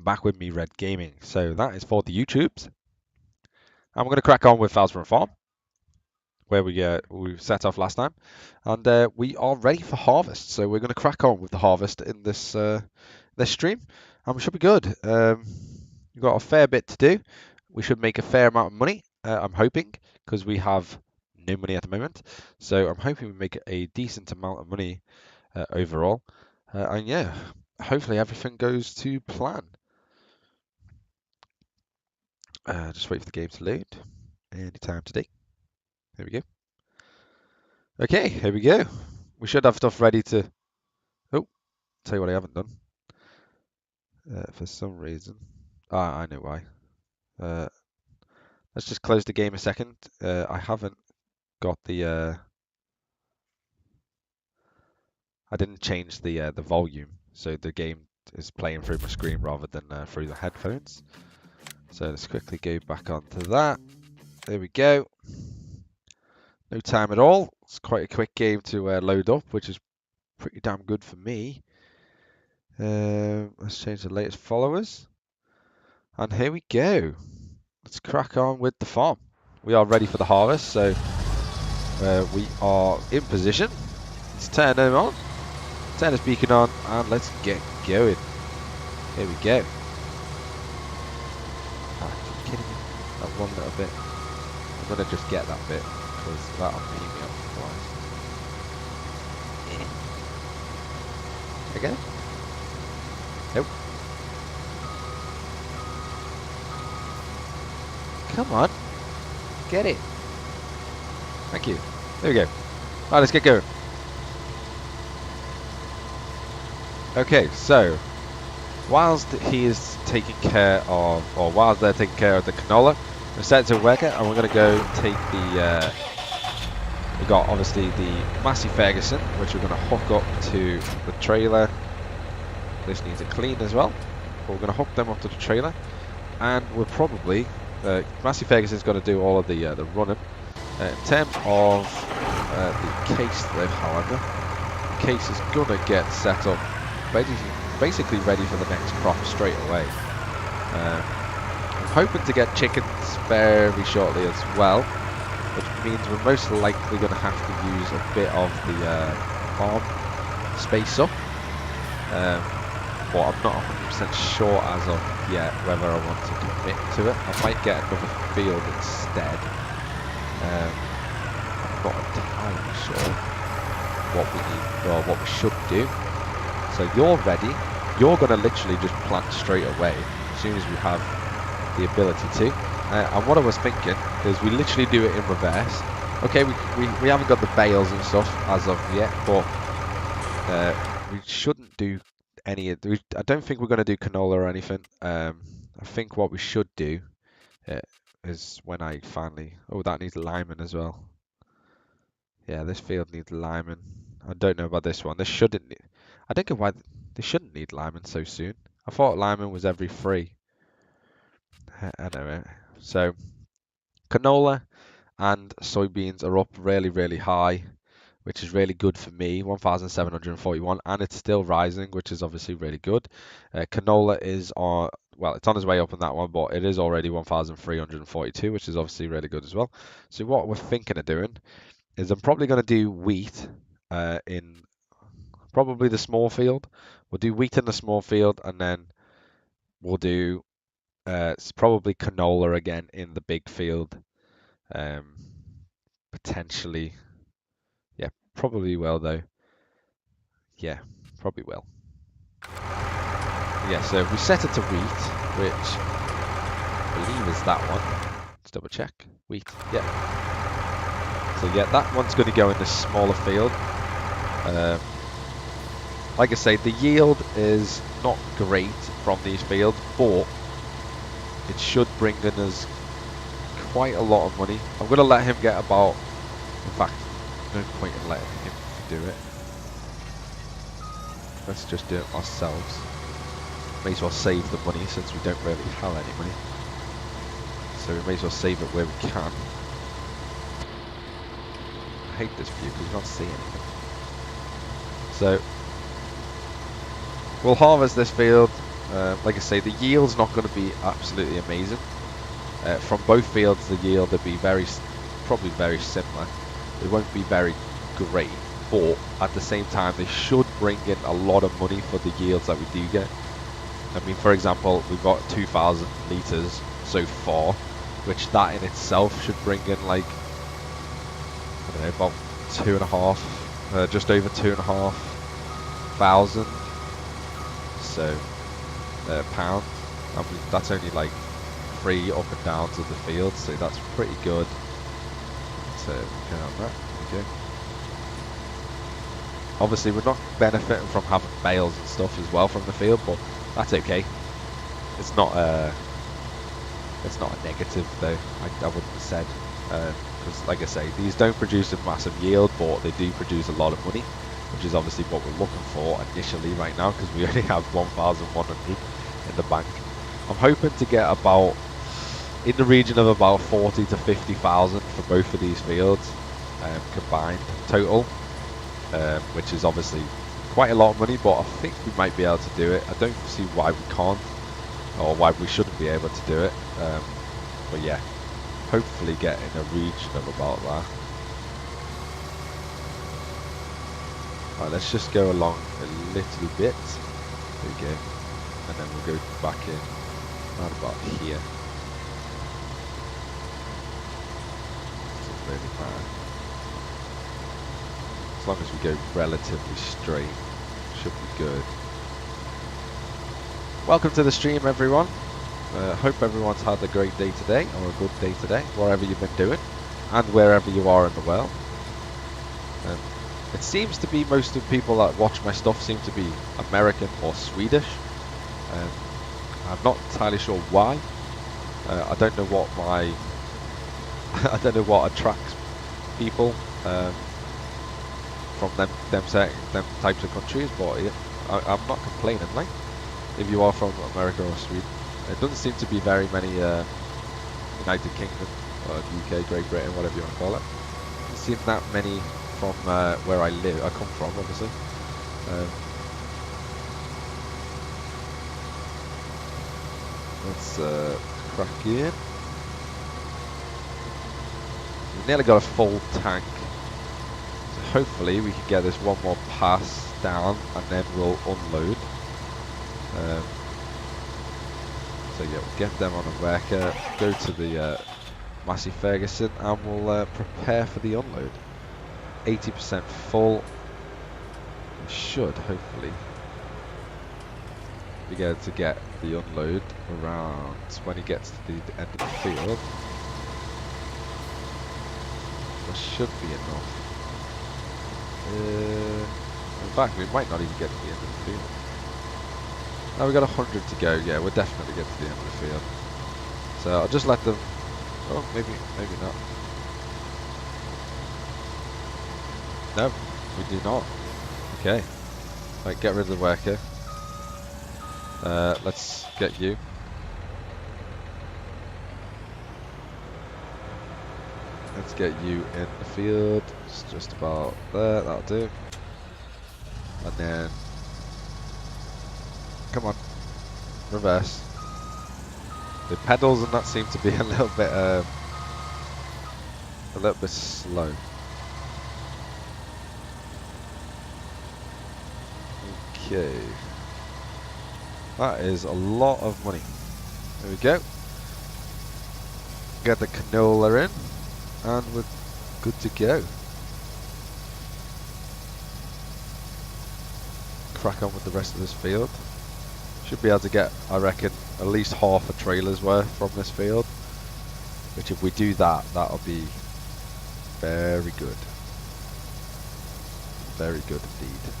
back with me, Red Gaming. So that is for the YouTubes. And we're going to crack on with Felsborough Farm, where we set off last time. And we are ready for harvest. So we're going to crack on with the harvest in this stream. And we should be good. We've got a fair bit to do. We should make a fair amount of money, I'm hoping, because we have no money at the moment. So I'm hoping we make a decent amount of money overall. And yeah, hopefully everything goes to plan. Just wait for the game to load. Anytime today. There we go. Okay, here we go. We should have stuff ready to... Oh, tell you what I haven't done. For some reason. I know why. Let's just close the game a second. I haven't got the... I didn't change the volume, so the game is playing through my screen rather than through the headphones. So let's quickly go back onto that. There we go. No time at all. It's quite a quick game to load up, which is pretty damn good for me. Let's change the latest followers. And here we go. Let's crack on with the farm. We are ready for the harvest, so we are in position. Let's turn them on. Turn this beacon on, and let's get going. Here we go. Are you kidding me? That one little bit. I'm going to just get that bit, because that'll pee me up twice. Again? Nope. Come on. Get it. Thank you. There we go. Alright, let's get going. Okay, so whilst he is taking care of, or whilst they're taking care of the canola, we're set to work it, and we're going to go take the, we got obviously the Massey Ferguson, which we're going to hook up to the trailer. This needs a clean as well, but we're going to hook them up to the trailer, and we're probably, Massey Ferguson's going to do all of the running. In terms of the case though, however, the case is going to get set up basically ready for the next crop straight away. I'm hoping to get chickens very shortly as well, which means we're most likely going to have to use a bit of the farm space up. But I'm not 100% sure as of yet whether I want to commit to it. I might get another field instead. I'm not entirely sure what we need or what we should do. So you're ready. You're going to literally just plant straight away as soon as we have the ability to. And what I was thinking is we literally do it in reverse. Okay, we haven't got the bales and stuff as of yet, but we shouldn't do any. I don't think we're going to do canola or anything. I think what we should do is when I finally... Oh, that needs lineman as well. Yeah, this field needs lineman. I don't know about this one. This shouldn't... I don't know why they shouldn't need lineman so soon. I thought lineman was every 3. I know it. So canola and soybeans are up really, really high, which is really good for me. 1,741, and it's still rising, which is obviously really good. Canola is on... Well, it's on its way up on that one, but it is already 1,342, which is obviously really good as well. So what we're thinking of doing is I'm probably going to do wheat in probably the small field. We'll do wheat in the small field, and then we'll do it's probably canola again in the big field. Potentially, yeah, probably will though. Yeah, probably will. Yeah, so if we set it to wheat, which I believe is that one. Let's double check. Wheat, yeah. So yeah, that one's going to go in the smaller field. Like I say, the yield is not great from these fields, but it should bring in us quite a lot of money. I'm going to let him get about... In fact, no point in letting him do it. Let's just do it ourselves. May as well save the money since we don't really have any money. So we may as well save it where we can. I hate this view because you can't see anything. So we'll harvest this field, Like I say, the yield's not going to be absolutely amazing. From both fields, the yield will be probably very similar. It won't be very great, but at the same time, they should bring in a lot of money for the yields that we do get. I mean, for example, we've got 2,000 litres so far, which that in itself should bring in like, I don't know, about 2.5, just over 2,500. So, pounds. I mean, that's only like 3 up and downs of the field, so that's pretty good. So, we can have that. Okay. Obviously, we're not benefiting from having bales and stuff as well from the field, but that's okay. It's not a negative though. I wouldn't have said, because like I say, these don't produce a massive yield, but they do produce a lot of money, which is obviously what we're looking for initially right now, because we only have 1,100 in the bank. I'm hoping to get about in the region of about 40 to 50,000 for both of these fields combined total, which is obviously quite a lot of money, but I think we might be able to do it. I don't see why we can't, or why we shouldn't be able to do it. But yeah, hopefully get in a region of about that. Alright, let's just go along a little bit. There we go. And then we'll go back in around about here. Doesn't really matter. As long as we go relatively straight, should be good. Welcome to the stream, everyone. Hope everyone's had a great day today, or a good day today, whatever you've been doing, and wherever you are in the world. It seems to be most of the people that watch my stuff seem to be American or Swedish. I'm not entirely sure why. I don't know what I don't know what attracts people from them types of countries, but I'm not complaining. Like, if you are from America or Sweden, it doesn't seem to be very many United Kingdom or UK, Great Britain, whatever you want to call it. It doesn't seem that many from where I come from, obviously. Let's crack in. We've nearly got a full tank, so hopefully we can get this one more pass down and then we'll unload. So yeah, we'll get them on a worker, go to the Massey Ferguson, and we'll prepare for the unload. 80% full. We should hopefully be able to get the unload around when he gets to the end of the field. That should be enough. In fact, we might not even get to the end of the field. Now we've got 100 to go. Yeah, we'll definitely get to the end of the field. So I'll just let them. Oh, maybe not. No, we do not. Okay. Right, get rid of the worker. Let's get you. Let's get you in the field. It's just about there. That'll do. And then, come on, reverse. The pedals and that seem to be a little bit slow. Okay, that is a lot of money. There we go. Get the canola in, and we're good to go. Crack on with the rest of this field. Should be able to get, I reckon, at least half a trailer's worth from this field. Which, if we do that, that'll be very good. Very good indeed.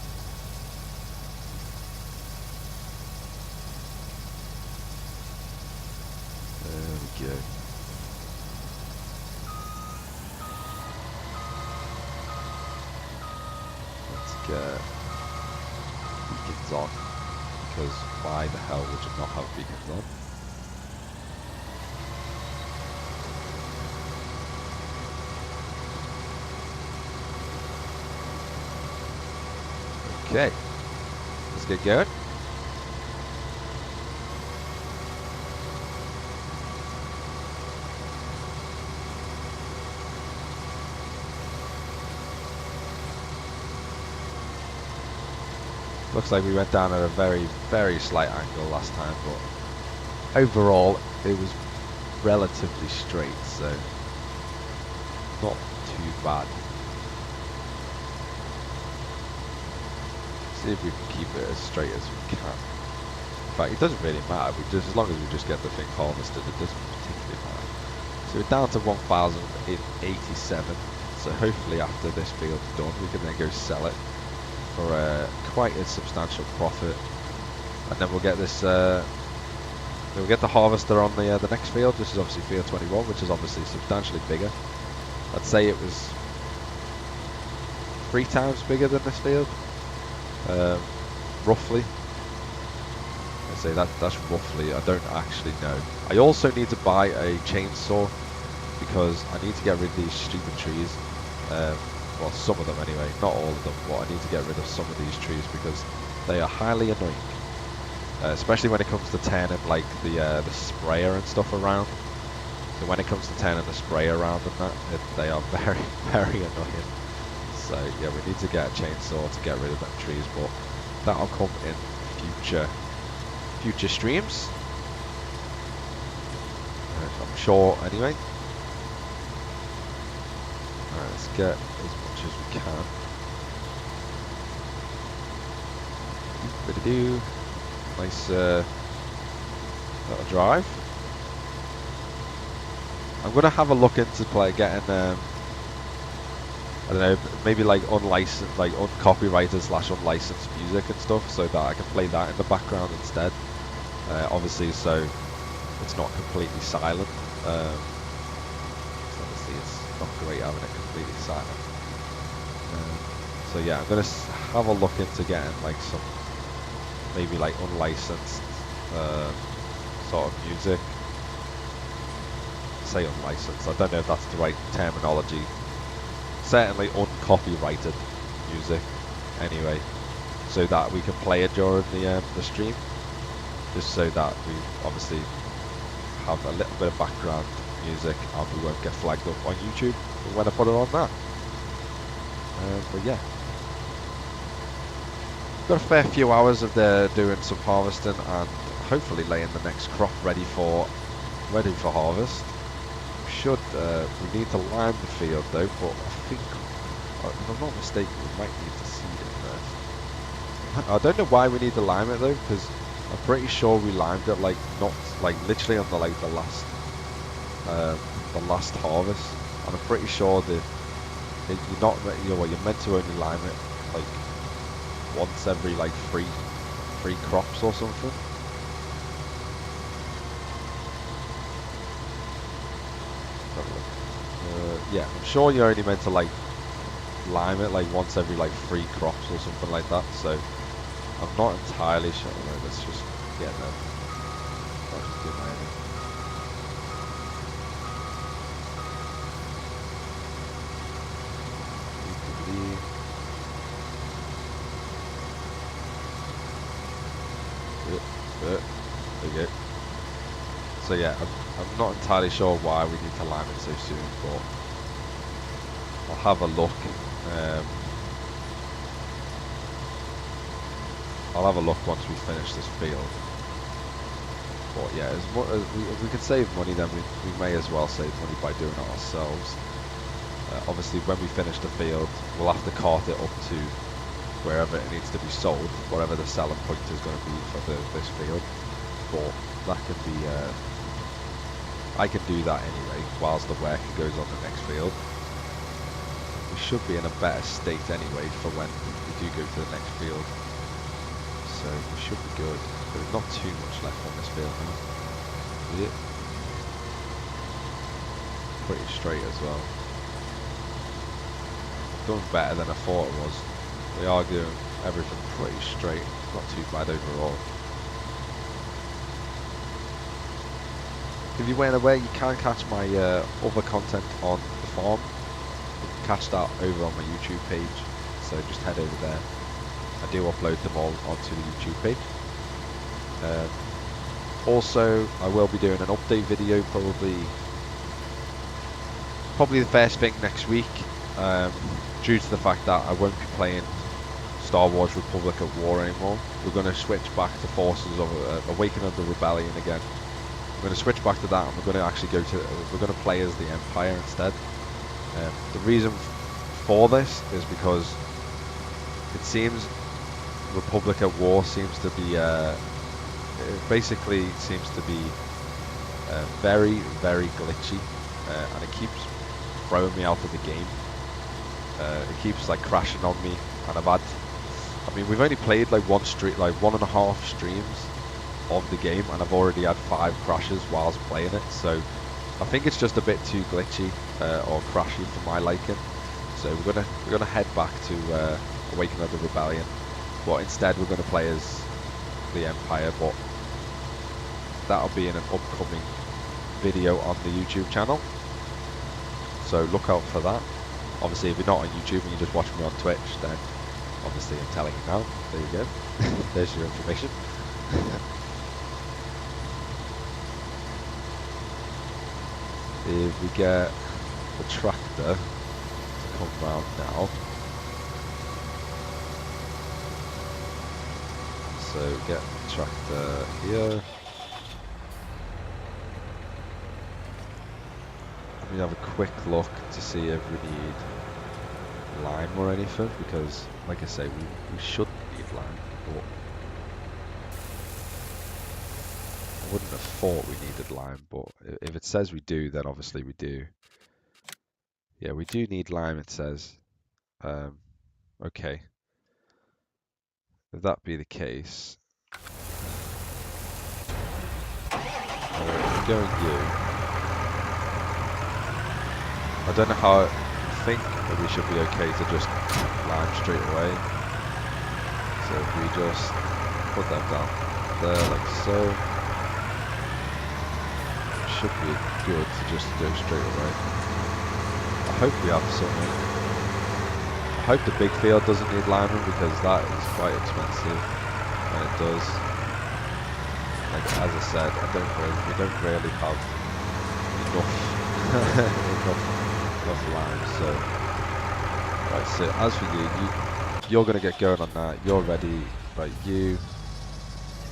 There we go. Let's get beacons on, because why the hell would you not have beacons on? Okay, let's get going. Looks like we went down at a very, very slight angle last time, but overall it was relatively straight, so not too bad. See if we can keep it as straight as we can. In fact, it doesn't really matter. As long as we just get the thing harvested, it doesn't particularly matter. So we're down to 1,087. So hopefully after this field's done, we can then go sell it for quite a substantial profit, and then we'll get this. We'll get the harvester on the next field. This is obviously field 21, which is obviously substantially bigger. I'd say it was 3 times bigger than this field, roughly. I say that's roughly. I don't actually know. I also need to buy a chainsaw because I need to get rid of these stupid trees. Well, some of them anyway, not all of them, but I need to get rid of some of these trees because they are highly annoying. Especially when it comes to turning like the sprayer and stuff around. So when it comes to turning the sprayer around and that, they are very, very annoying. So yeah, we need to get a chainsaw to get rid of them trees, but that'll come in future streams. I'm sure anyway. Alright, let's get as much as we can. Do nice little drive. I'm gonna have a look into getting I don't know, maybe like unlicensed, like uncopyrighted / unlicensed music and stuff, so that I can play that in the background instead. Obviously, so it's not completely silent. Obviously, it's not great having it completely silent. So yeah, I'm gonna have a look into getting like some, maybe like unlicensed sort of music. Say unlicensed, I don't know if that's the right terminology. Certainly uncopyrighted music anyway, so that we can play it during the stream, just so that we obviously have a little bit of background music and we won't get flagged up on YouTube when I put it on that. But yeah, got a fair few hours of doing some harvesting and hopefully laying the next crop ready for harvest. We need to lime the field though, but I think, if I'm not mistaken, we might need to seed it first. I don't know why we need to lime it though, because I'm pretty sure we limed it like not like literally on the last harvest, and I'm pretty sure that you're meant to only lime it like once every like three crops or something. Yeah, I'm sure you're only meant to like lime it like once every like 3 crops or something like that, so I'm not entirely sure. No, let's just get them. I'll just do my own. There we go. So yeah, I'm not entirely sure why we need to lime it so soon, but I'll have a look. I'll have a look once we finish this field. But yeah, if we can save money, then we may as well save money by doing it ourselves. Obviously, when we finish the field, we'll have to cart it up to wherever it needs to be sold, whatever the selling point is going to be for this field. But that can be, I can do that anyway, whilst the work goes on the next field. We should be in a better state anyway for when we do go to the next field. So we should be good. There's not too much left on this field now. Is it? Pretty straight as well. Doing better than I thought it was. We are doing everything pretty straight. Not too bad overall. If you weren't aware, you can catch my other content on the farm. You can catch that over on my YouTube page. So just head over there. I do upload them all onto the YouTube page. Also, I will be doing an update video probably the first thing next week, due to the fact that I won't be playing Star Wars Republic at War anymore. We're going to switch back to Forces of Awakening of the Rebellion again. We're going to switch back to that, and we're going to actually we're going to play as the Empire instead. The reason for this is because it seems Republic at War seems to be, it basically seems to be very, very glitchy, and it keeps throwing me out of the game. It keeps like crashing on me, and I mean, we've only played like 1.5 streams of the game, and I've already had 5 crashes whilst playing it. So I think it's just a bit too glitchy or crashy for my liking. So we're gonna head back to Awakening of the Rebellion, but instead we're gonna play as the Empire. But that'll be in an upcoming video on the YouTube channel, so look out for that. Obviously, if you're not on YouTube and you just watch me on Twitch, then obviously I'm telling you now. There you go. There's your information. If we get the tractor to come round now, so get the tractor here. Let me have a quick look to see if we need lime or anything, because like I say, we shouldn't need lime, but I wouldn't have thought we needed lime, but if it says we do, then obviously we do. Yeah, we do need lime, it says. Okay. If that be the case, we're going you. I don't know how. I think that we should be okay to just lime straight away. So if we just put them down there like so, it should be good to just go straight away. I hope we have something. I hope the big field doesn't need liming, because that is quite expensive when it does. Like as I said, we don't really have enough enough lime. So right, so as for you're gonna get going on that. You're ready. Right,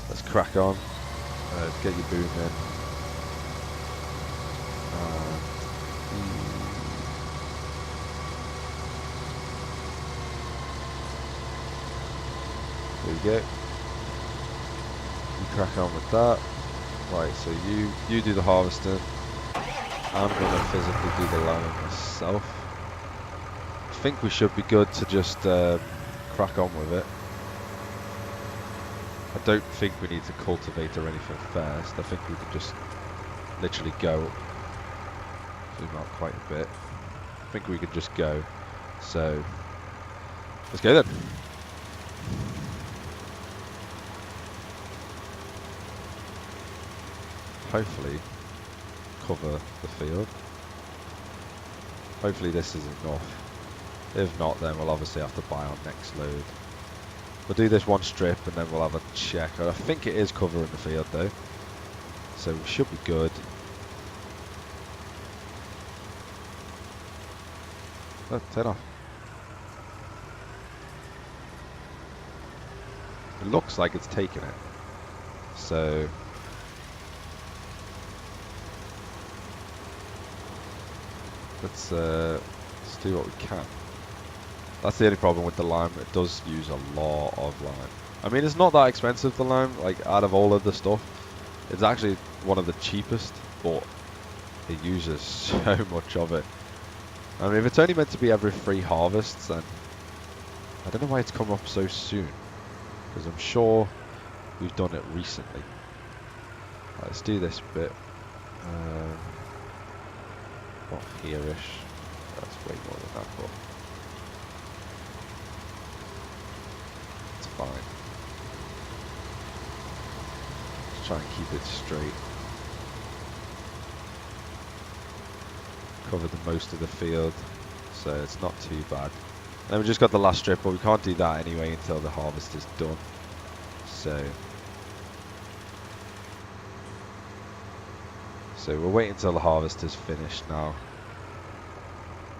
let's crack on. Get your boom in. There you go. You crack on with that. Right, so you do the harvesting. I'm gonna physically do the lime myself. I think we should be good to just crack on with it. I don't think we need to cultivate or anything first. I think we can just literally go. Zoom out quite a bit. I think we can just go. So let's go then. Hopefully cover the field. Hopefully this is enough. If not, then we'll obviously have to buy our next load. We'll do this one strip and then we'll have a check. I think it is covering the field though, so we should be good. Oh, turn off. It looks like it's taking it, so let's do what we can. That's the only problem with the lime. It does use a lot of lime. I mean, it's not that expensive, the lime, like out of all of the stuff. It's actually one of the cheapest, but it uses so much of it. I mean, if it's only meant to be every 3 harvests, then I don't know why it's come up so soon, because I'm sure we've done it recently. Right, let's do this bit. Not here-ish. That's way more than that, but it's fine. Let's try and keep it straight. Cover the most of the field, so it's not too bad. Then we just got the last strip, but we can't do that anyway until the harvest is done. So we'll wait until the harvest is finished now,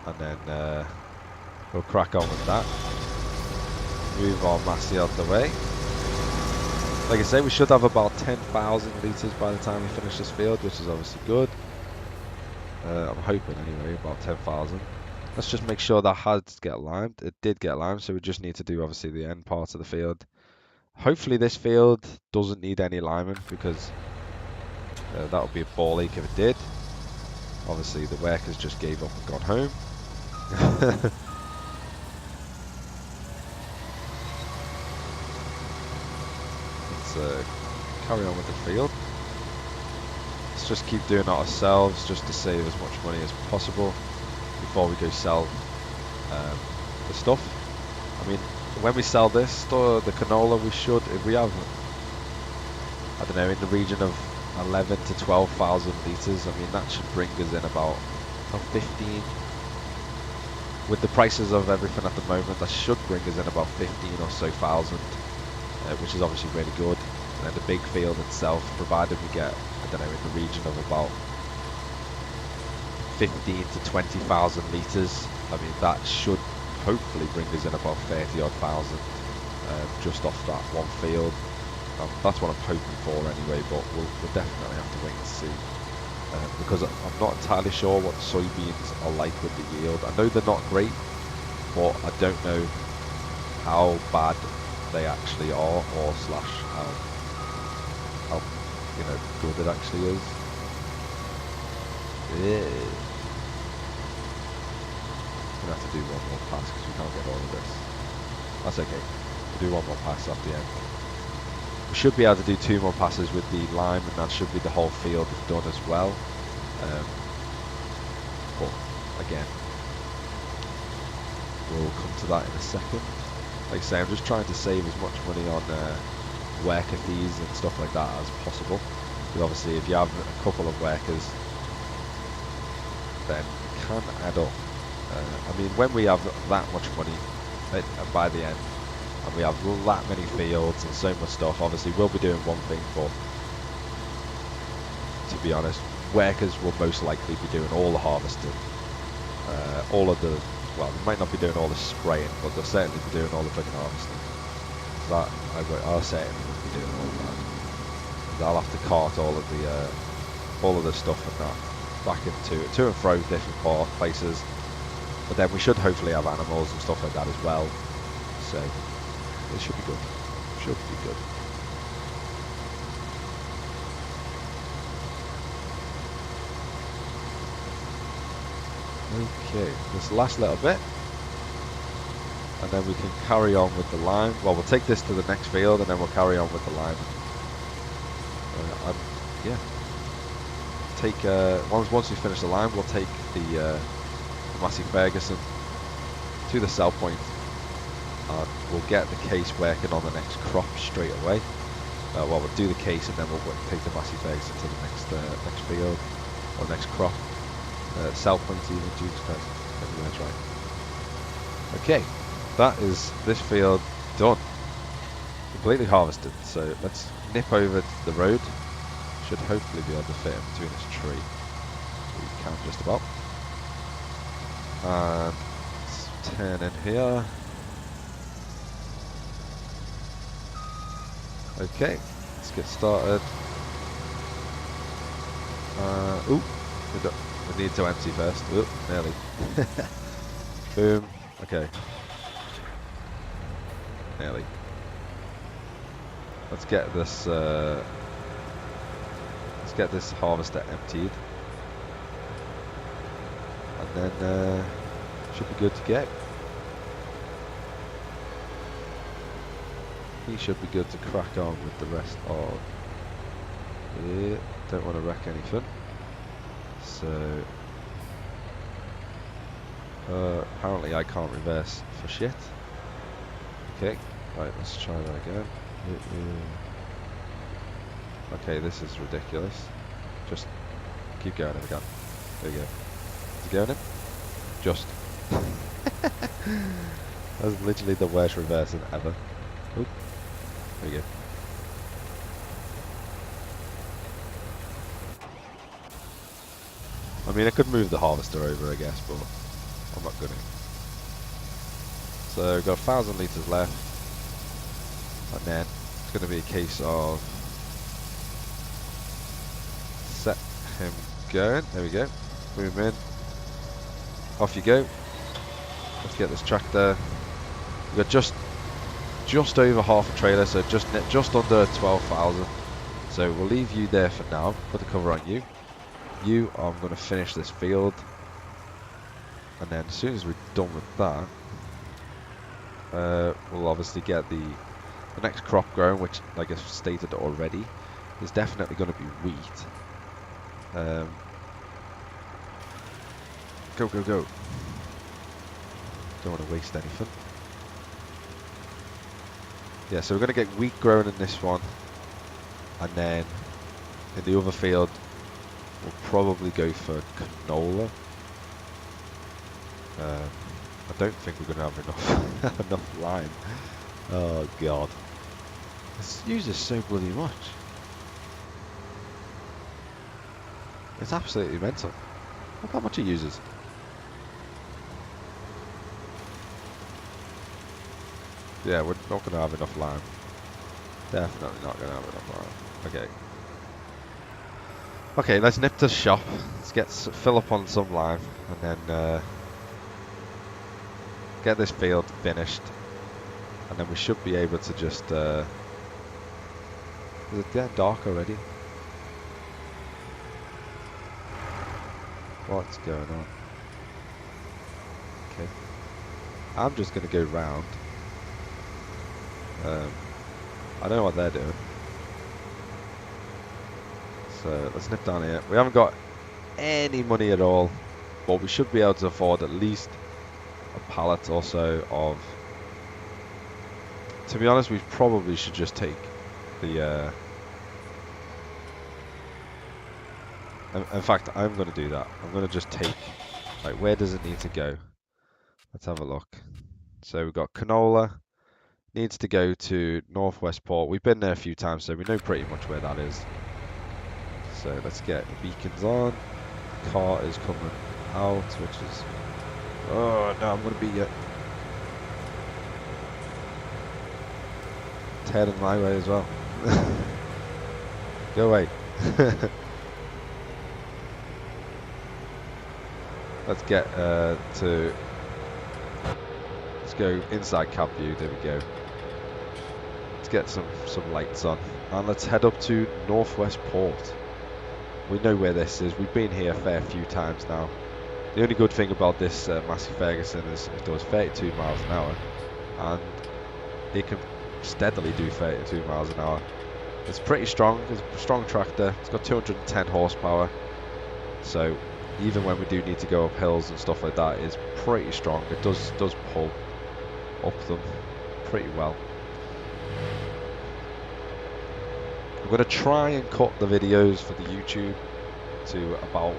and then we'll crack on with that. Move our Massey out the way. Like I say, we should have about 10,000 litres by the time we finish this field, which is obviously good. I'm hoping anyway, about 10,000. Let's just make sure that had get limed. It did get limed, so we just need to do obviously the end part of the field. Hopefully this field doesn't need any liming, because that would be a ball ache if it did. Obviously the workers just gave up and gone home. Let's carry on with the field. Let's just keep doing it ourselves, just to save as much money as possible before we go sell the stuff. I mean, when we sell this, the canola, we should, if we have, I don't know, in the region of 11 to 12,000 litres, I mean, that should bring us in about 15. With the prices of everything at the moment, that should bring us in about 15 or so thousand, which is obviously really good. And then the big field itself, provided we get, I don't know, in the region of about 15 to 20,000 litres, I mean, that should hopefully bring us in about 30 odd thousand just off that one field. That's what I'm hoping for anyway, but we'll definitely have to wait and see. Because I'm not entirely sure what soybeans are like with the yield. I know they're not great, but I don't know how bad they actually are, or slash how good it actually is. Yeah. We're gonna have to do one more pass because we can't get all of this. That's okay. We'll do one more pass at the end. We should be able to do 2 more passes with the lime, and that should be the whole field done as well. But again, we'll come to that in a second. Like I say, I'm just trying to save as much money on worker fees and stuff like that as possible. Because obviously, if you have a couple of workers, then it can add up. I mean, when we have that much money by the end, and we have that many fields and so much stuff, obviously we'll be doing one thing, but to be honest, workers will most likely be doing all the harvesting, all of the, well, they might not be doing all the spraying, but they'll certainly be doing all the freaking harvesting. That, I'll certainly be doing all of that. And I'll have to cart all of the stuff and that back into to and fro different places, but then we should hopefully have animals and stuff like that as well, so it should be good. Should be good. Okay, this last little bit, and then we can carry on with the lime. Well, we'll take this to the next field, and then we'll carry on with the lime. And yeah, take once we finish the lime, we'll take the Massey Ferguson to the sell point. We'll get the case working on the next crop straight away. Well, we'll do the case and then we'll take the Massey Ferguson to the next field or next crop. Sell point even, Jesus Christ. That's right. Okay, that is this field done. Completely harvested. So let's nip over to the road. Should hopefully be able to fit in between this tree. We can just about. And let's turn in here. Okay, let's get started. Ooh, we need to empty first. Ooh, nearly. Boom. Okay. Nearly. Let's get this harvester emptied, and then should be good to go. He should be good to crack on with the rest of. Yeah, don't want to wreck anything. So apparently I can't reverse for shit. Okay, right, let's try that again. Okay, this is ridiculous. Just keep going if we can. There you go. Is it going in? Just. That's literally the worst reversing ever. Oop. There you go. I mean, I could move the harvester over, I guess, but I'm not gonna. So we've got 1,000 litres left. And then it's going to be a case of set him going. There we go. Move him in. Off you go. Let's get this tractor. We've got just over half a trailer, so just under 12,000. So we'll leave you there for now. Put the cover on you. I'm going to finish this field, and then as soon as we're done with that, we'll obviously get the next crop growing, which, like I've stated already, is definitely going to be wheat. Go, go, go. Don't want to waste anything. Yeah, so we're going to get wheat growing in this one, and then in the other field we'll probably go for canola. I don't think we're going to have enough enough lime. Oh god, this uses so bloody much. It's absolutely mental. Look how much it uses. Yeah, we're not going to have enough lime. Definitely not going to have enough lime. Okay. Okay, let's nip to the shop. Let's fill up on some lime, and then get this field finished, and then we should be able to just. Is it getting dark already? What's going on? Okay. I'm just going to go round. I don't know what they're doing. So let's nip down here. We haven't got any money at all, but we should be able to afford at least a pallet or so of. To be honest, we probably should just take the. In fact, I'm going to do that. I'm going to just take. Like, where does it need to go? Let's have a look. So we've got canola. Needs to go to Northwest Port. We've been there a few times, so we know pretty much where that is. So let's get the beacons on. The car is coming out, which is. Oh no, I'm going to be heading my way as well. Go away. Let's get to. Let's go inside cab view. There we go. Let's get some lights on, and let's head up to Northwest Port. We know where this is. We've been here a fair few times now. The only good thing about this Massey Ferguson is it does 32 miles an hour, and it can steadily do 32 miles an hour. It's pretty strong. It's a strong tractor. It's got 210 horsepower, so even when we do need to go up hills and stuff like that, it's pretty strong. It does pull up them pretty well. I'm going to try and cut the videos for the YouTube to about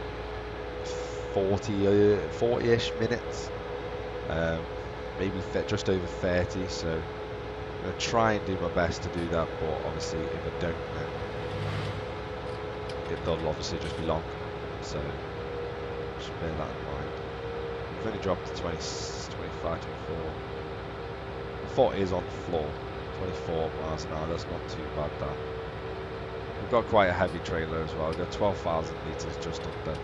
40-ish minutes, maybe just over 30, so I'm going to try and do my best to do that, but obviously if I don't, then it'll obviously just be long, so just bear that in mind. We've only dropped to 25, 24. I thought it is on the floor. 24 miles an hour, that's not too bad that. We've got quite a heavy trailer as well. We've got 12,000 litres just under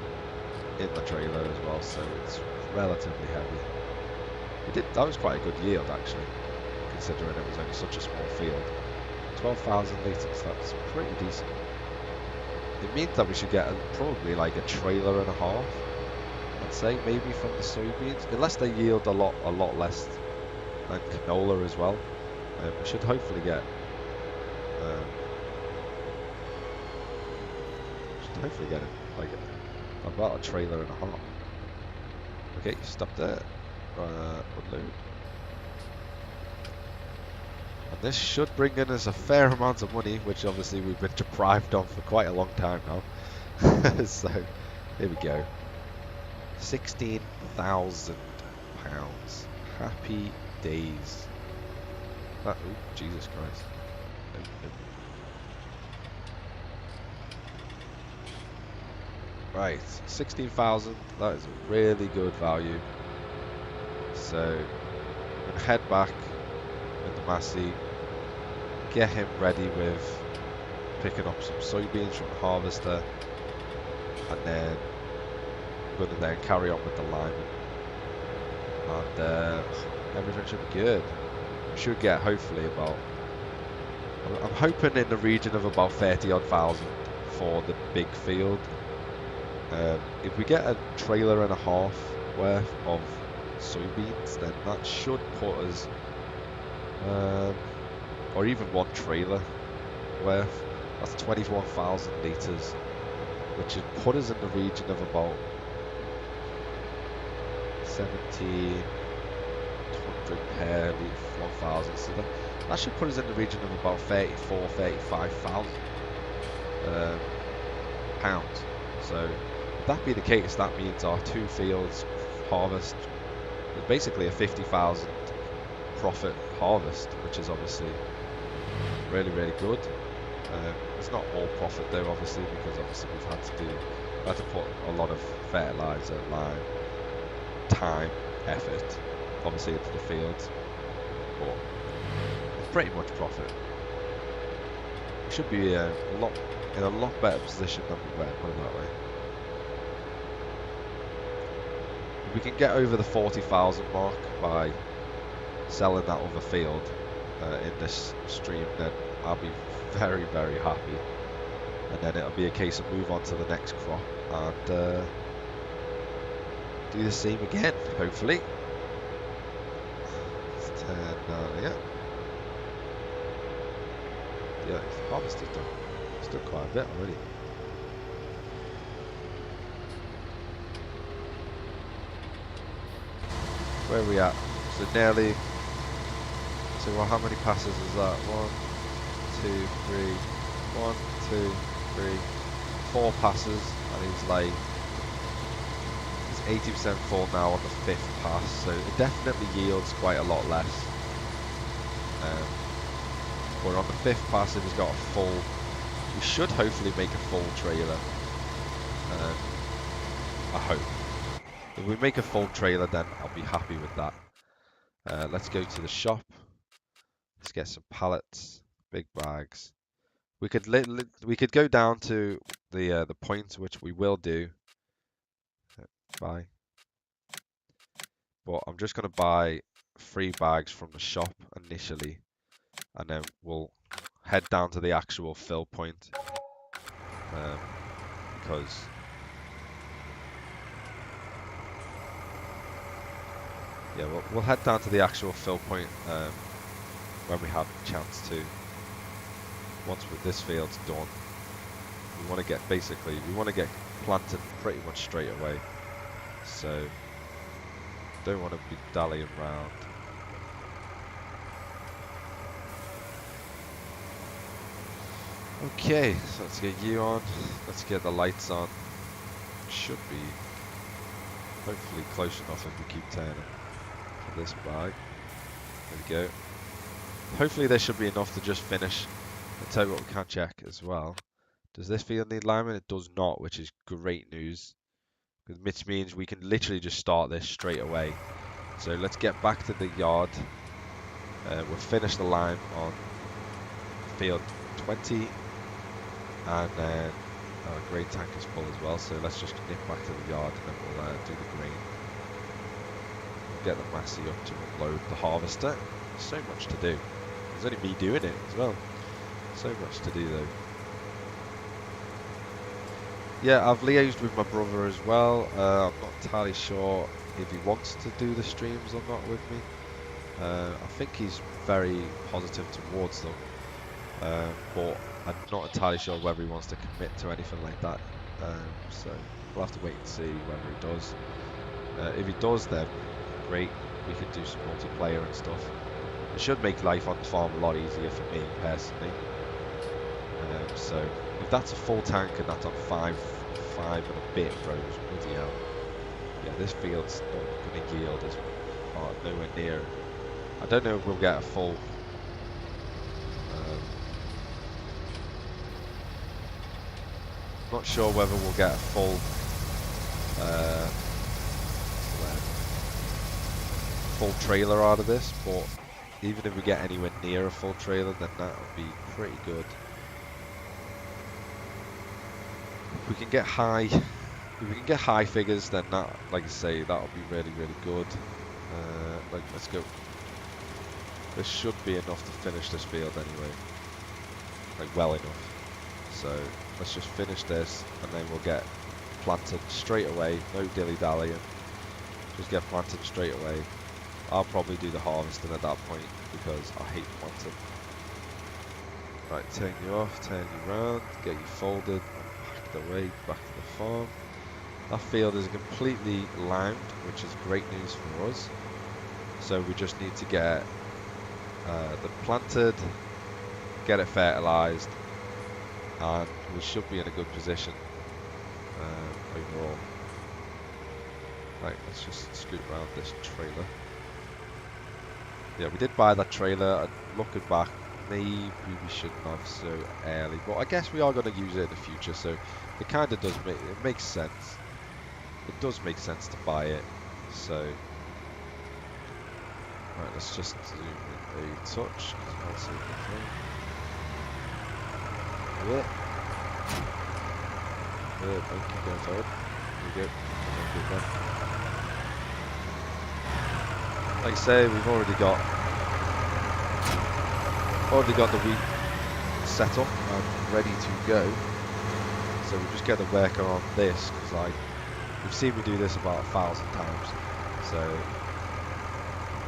in the trailer as well, so it's relatively heavy. That was quite a good yield actually, considering it was only such a small field. 12,000 litres, that's pretty decent. It means that we should get probably like a trailer and a half, I'd say, maybe from the soybeans, unless they yield a lot less than canola as well. We should hopefully get like about a trailer and a half. Okay, stop there. Unload. And this should bring in us a fair amount of money, which obviously we've been deprived of for quite a long time now. So here we go. £16,000. Happy days. Oh, Jesus Christ. No. Right, 16,000, that is a really good value. So, I'm going to head back with the Massey, get him ready with picking up some soybeans from the harvester, and then I'm going to then carry on with the lime, and everything should be good. We should get hopefully about, I'm hoping in the region of about 30 odd thousand for the big field. If we get a trailer and a half worth of soybeans, then that should put us, or even one trailer worth, that's 21,000 litres, which would put us in the region of about 1,700 per 1,000, so that should put us in the region of about 35,000 pounds. So if that be the case, that means our 2 fields harvest is basically a 50,000 profit harvest, which is obviously really, really good. It's not all profit though, obviously, because obviously we've had to put a lot of fertilizer, lime, time, effort, obviously into the fields, but it's pretty much profit. We should be in a lot better position than we were, put it that way. If we can get over the 40,000 mark by selling that other field in this stream, then I'll be very, very happy, and then it'll be a case of move on to the next crop and do the same again, hopefully. Let's turn yeah, the harvest is done. It's done quite a bit already. Where are we at? So nearly. So well, how many passes is that? 1, 2, 3. 1, 2, 3. 4 passes, and he's like, he's 80% full now on the 5th pass. So it definitely yields quite a lot less. But on the 5th pass, if he's got a full, we should hopefully make a full trailer. I hope. If we make a full trailer, then I'll be happy with that. Let's go to the shop. Let's get some pallets, big bags. We could go down to the point, which we will do. Buy. But I'm just gonna buy 3 bags from the shop initially, and then we'll head down to the actual fill point. Because yeah, we'll head down to the actual fill point when we have the chance to. Once this field's done, we want to get planted pretty much straight away. So don't want to be dallying around. Okay, so let's get you on. Let's get the lights on. Should be hopefully close enough if we keep turning for this bag. There we go. Hopefully there should be enough to just finish. I'll tell you what we can check as well. Does this field need lineman? It does not, which is great news, which means we can literally just start this straight away. So let's get back to the yard. We'll finish the lime on field 20, and then our grain tank is full as well. So let's just nip back to the yard, and then we'll do the grain. We'll get the Massey up to unload the harvester. So much to do. There's only me doing it as well. So much to do though. Yeah, I've liaised with my brother as well. I'm not entirely sure if he wants to do the streams or not with me. I think he's very positive towards them, but I'm not entirely sure whether he wants to commit to anything like that. So we'll have to wait and see whether he does. If he does, then great. We could do some multiplayer and stuff. It should make life on the farm a lot easier for me personally. So if that's a full tank and that's on 5 and a bit rows, bloody hell. Yeah, this field's not going to yield as nowhere near. I don't know if we'll get a full. Not sure whether we'll get a full. Full trailer out of this, but Even if we get anywhere near a full trailer, then that'll be pretty good. If we can get high figures, then that, like I say, that'll be really, really good. Let's go. This should be enough to finish this field anyway. Like, well enough. So let's just finish this, and then we'll get planted straight away. No dilly-dallying. Just get planted straight away. I'll probably do the harvesting at that point because I hate planting. Right, turn you off, turn you round, get you folded, back away, back to the farm. That field is completely limed, which is great news for us. So we just need to get them planted, get it fertilized, and we should be in a good position overall. Right, let's just scoot around this trailer. Yeah, we did buy that trailer. Looking back, maybe we shouldn't have so early, but I guess we are going to use it in the future, so it kind of does make it makes sense. It does make sense to buy it. So, right, let's just zoom in a touch. I'll see yeah. Keep going forward. There we go. Like I say, we've already got the wheat set up and ready to go. So we just get the worker on this because, like, you've seen me do this about 1,000 times. So,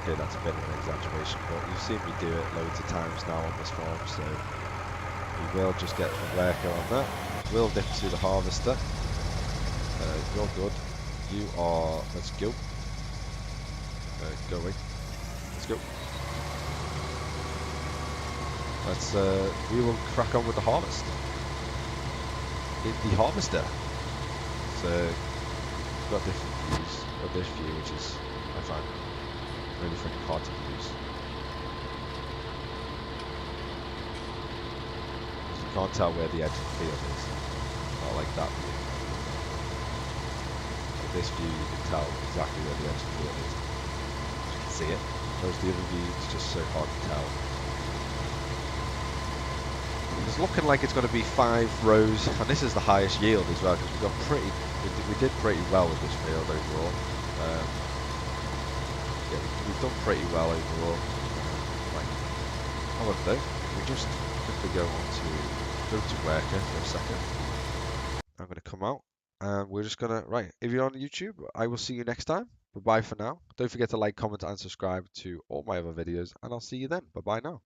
okay, that's a bit of an exaggeration, but you've seen me do it loads of times now on this farm. So we will just get the worker on that. We'll dip to the harvester. You're good. You are. Let's go. Go away. Let's go. We will crack on with the harvest. In the harvester. So, we've got different views. Got this view, which is, I find, really freaking hard to use. You can't tell where the edge of the field is. Not like that view. With this view, you can tell exactly where the edge of the field is. See it. Whereas the other view is just so hard to tell. It's looking like it's going to be 5 rows, and this is the highest yield as well because we did pretty well with this field overall. Yeah, we've done pretty well overall. Right. However, though, we just quickly go to worker for a second. I'm going to come out, and we're just going to if you're on YouTube, I will see you next time. Bye-bye for now. Don't forget to like, comment, and subscribe to all my other videos, and I'll see you then. Bye-bye now.